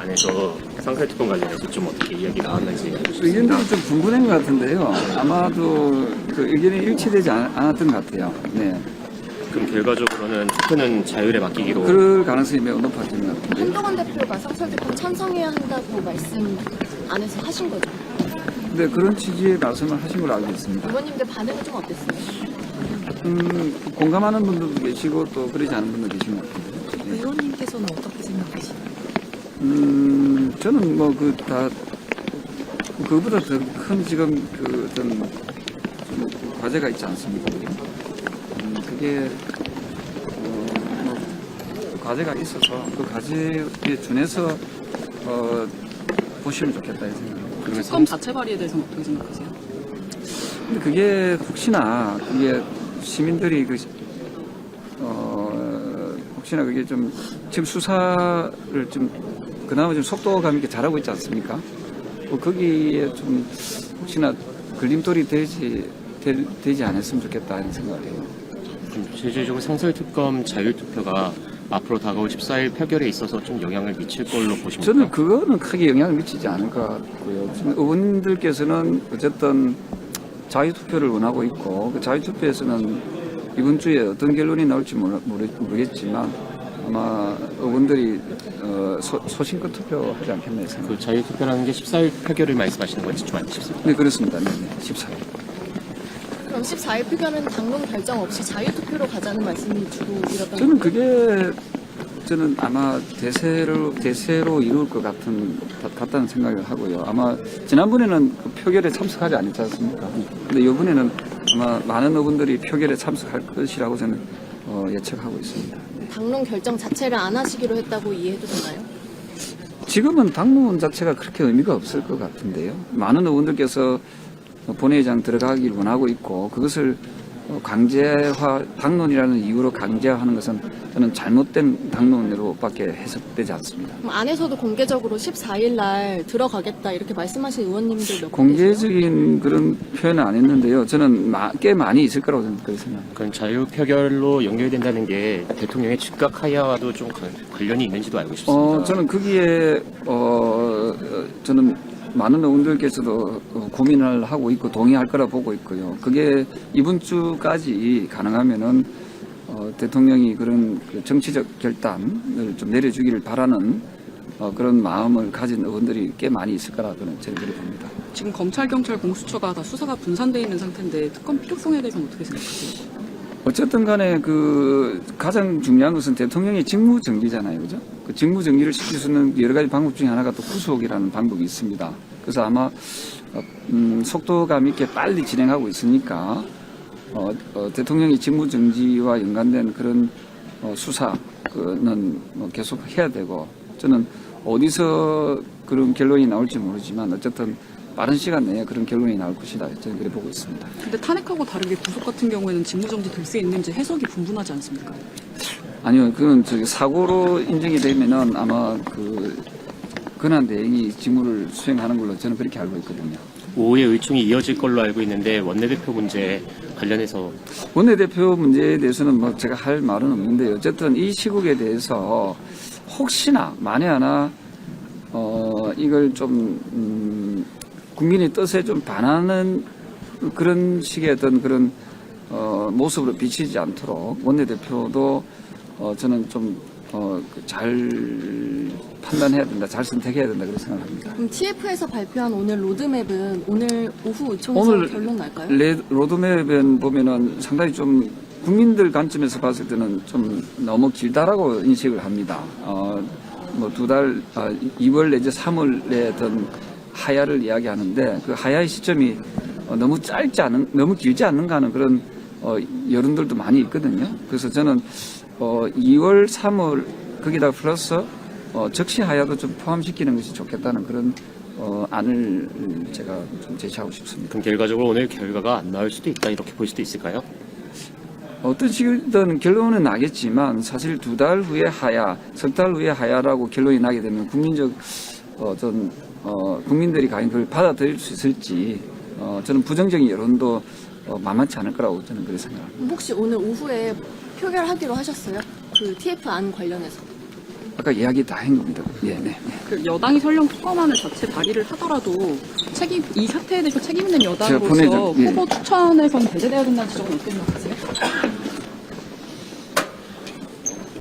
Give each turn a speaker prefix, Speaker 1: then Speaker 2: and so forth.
Speaker 1: 안에서 상설특검 관련해서 좀 어떻게 이야기 나왔는지.
Speaker 2: 의견들이 좀 분분한 것 같은데요. 아마도 그 의견이 일치되지 않았던 것 같아요. 네.
Speaker 1: 그럼 결과적으로는 투표는 자율에 맡기기로.
Speaker 2: 그럴 가능성이 매우 높아지는 것 같은데.
Speaker 3: 한동훈 대표가 상설특검 찬성해야 한다고 말씀 안에서 하신 거죠?
Speaker 2: 근데 그런 취지의 말씀을 하신 걸로 알고 있습니다.
Speaker 3: 의원님들 반응은 좀 어땠어요?
Speaker 2: 공감하는 분들도 계시고 또 그러지 않은 분도 계신 것 같은데. 네.
Speaker 4: 의원님께서는 어떻게 생각하시나요?
Speaker 2: 저는 뭐 그거보다 더 큰 지금 그 어떤 좀 과제가 있지 않습니까? 그게 뭐 과제가 있어서 그 과제에 준해서 보시면 좋겠다 이 생각입니다.
Speaker 4: 특검 자체 발의에 대해서는 어떻게 생각하세요?
Speaker 2: 근데 그게 혹시나 그게 시민들이 혹시나 그게 좀 지금 수사를 좀 그나마 좀 속도감 있게 잘하고 있지 않습니까? 거기에 좀 혹시나 걸림돌이 되지 않았으면 좋겠다 이런 생각을 해요.
Speaker 1: 실질적으로 상설특검 자율투표가 앞으로 다가올 14일 표결에 있어서 좀 영향을 미칠 걸로 보십니까?
Speaker 2: 저는 그거는 크게 영향을 미치지 않을 것 같고요. 지금 의원님들께서는 어쨌든 자유투표를 원하고 있고 그 자유투표에서는 이번 주에 어떤 결론이 나올지 모르겠지만 아마 의원들이 소신껏 투표하지 않겠나 생각합니다.
Speaker 1: 그 자율투표라는 게 14일 표결을 말씀하시는 건지 좀 알고 싶습니다.
Speaker 2: 네, 그렇습니다. 네, 14일.
Speaker 3: 그럼 14일 표결은 당론 결정 없이 자유투표로 가자는 말씀이 주로 이랬던
Speaker 2: 저는
Speaker 3: 건가요?
Speaker 2: 저는 아마 대세로 이룰 것 같다는 생각을 하고요. 아마 지난번에는 그 표결에 참석하지 않았지 않습니까? 근데 이번에는 아마 많은 의원들이 표결에 참석할 것이라고 저는 예측하고 있습니다.
Speaker 3: 당론 결정 자체를 안 하시기로 했다고 이해해도 되나요?
Speaker 2: 지금은 당론 자체가 그렇게 의미가 없을 것 같은데요. 많은 의원들께서 본회의장 들어가기를 원하고 있고 그것을 강제화, 당론이라는 이유로 강제화하는 것은 저는 잘못된 당론으로밖에 해석되지 않습니다.
Speaker 3: 그럼 안에서도 공개적으로 14일 날 들어가겠다 이렇게 말씀하신 의원님들 몇 분 계세요?
Speaker 2: 공개적인 그런 표현은 안 했는데요. 저는 꽤 많이 있을 거라고 저는 그렇게 생각합니다.
Speaker 1: 그럼 자유표결로 연결된다는 게 대통령의 즉각 하야와도 좀 관련이 있는지도 알고 싶습니다.
Speaker 2: 저는 거기에 저는 많은 의원들께서도 고민을 하고 있고 동의할 거라 보고 있고요. 그게 이번 주까지 가능하면은 대통령이 그런 정치적 결단을 좀 내려주기를 바라는 그런 마음을 가진 의원들이 꽤 많이 있을 거라 저는 그렇게 봅니다.
Speaker 4: 지금 검찰, 경찰, 공수처가 다 수사가 분산되어 있는 상태인데 특검 필요성에 대해서는 어떻게 생각하세요?
Speaker 2: 어쨌든 간에 가장 중요한 것은 대통령의 직무 정지잖아요. 그죠? 그 직무 정지를 시킬 수 있는 여러 가지 방법 중에 하나가 또 구속이라는 방법이 있습니다. 그래서 아마 속도감 있게 빨리 진행하고 있으니까 대통령의 직무 정지와 연관된 그런 수사는 계속 해야 되고 저는 어디서 그런 결론이 나올지 모르지만 어쨌든 빠른 시간 내에 그런 결론이 나올 것이다. 저는 그렇게 보고 있습니다.
Speaker 4: 근데 탄핵하고 다르게 구속 같은 경우에는 직무정지 될 수 있는지 해석이 분분하지 않습니까?
Speaker 2: 아니요, 그건 사고로 인정이 되면은 아마 권한대행이 직무를 수행하는 걸로 저는 그렇게 알고 있거든요.
Speaker 1: 오후에 의총이 이어질 걸로 알고 있는데 원내대표 문제 관련해서
Speaker 2: 원내대표 문제에 대해서는 제가 할 말은 없는데 어쨌든 이 시국에 대해서 혹시나 만에 하나 이걸 좀 국민의 뜻에 좀 반하는 그런 식의 어떤 그런 모습으로 비치지 않도록 원내대표도 저는 좀 잘 판단해야 된다, 잘 선택해야 된다 그렇게 생각합니다.
Speaker 3: 그럼 TF에서 발표한 오늘 로드맵은 오늘 오후 의총에서 결론 날까요?
Speaker 2: 로드맵은 보면은 상당히 좀 국민들 관점에서 봤을 때는 좀 너무 길다라고 인식을 합니다. 2월 내지 3월에 어떤 하야를 이야기하는데 그 하야의 시점이 너무 너무 길지 않는가 하는 그런 여론들도 많이 있거든요. 그래서 저는 2월, 3월 거기다 플러스 적시 하야도 좀 포함시키는 것이 좋겠다는 그런 안을 제가 좀 제시하고 싶습니다.
Speaker 1: 그럼 결과적으로 오늘 결과가 안 나올 수도 있다 이렇게 볼 수도 있을까요?
Speaker 2: 어떤 식이든 결론은 나겠지만 사실 2달 후에 하야, 석 달 후에 하야라고 결론이 나게 되면 국민들이 과연 그걸 받아들일 수 있을지 저는 부정적인 여론도 만만치 않을 거라고 저는 그렇게 생각합니다.
Speaker 3: 혹시 오늘 오후에 표결하기로 하셨어요? 그 TF 안 관련해서?
Speaker 2: 아까 이야기 다 한 겁니다. 예, 네.
Speaker 4: 그 여당이 설령 특검안을 자체 발의를 하더라도 이 사태에 대해서 책임 있는
Speaker 2: 제가
Speaker 4: 여당으로서
Speaker 2: 보내죠. 예.
Speaker 4: 후보 추천에선 배제돼야 된다는 지적은 어떻게 생각하세요?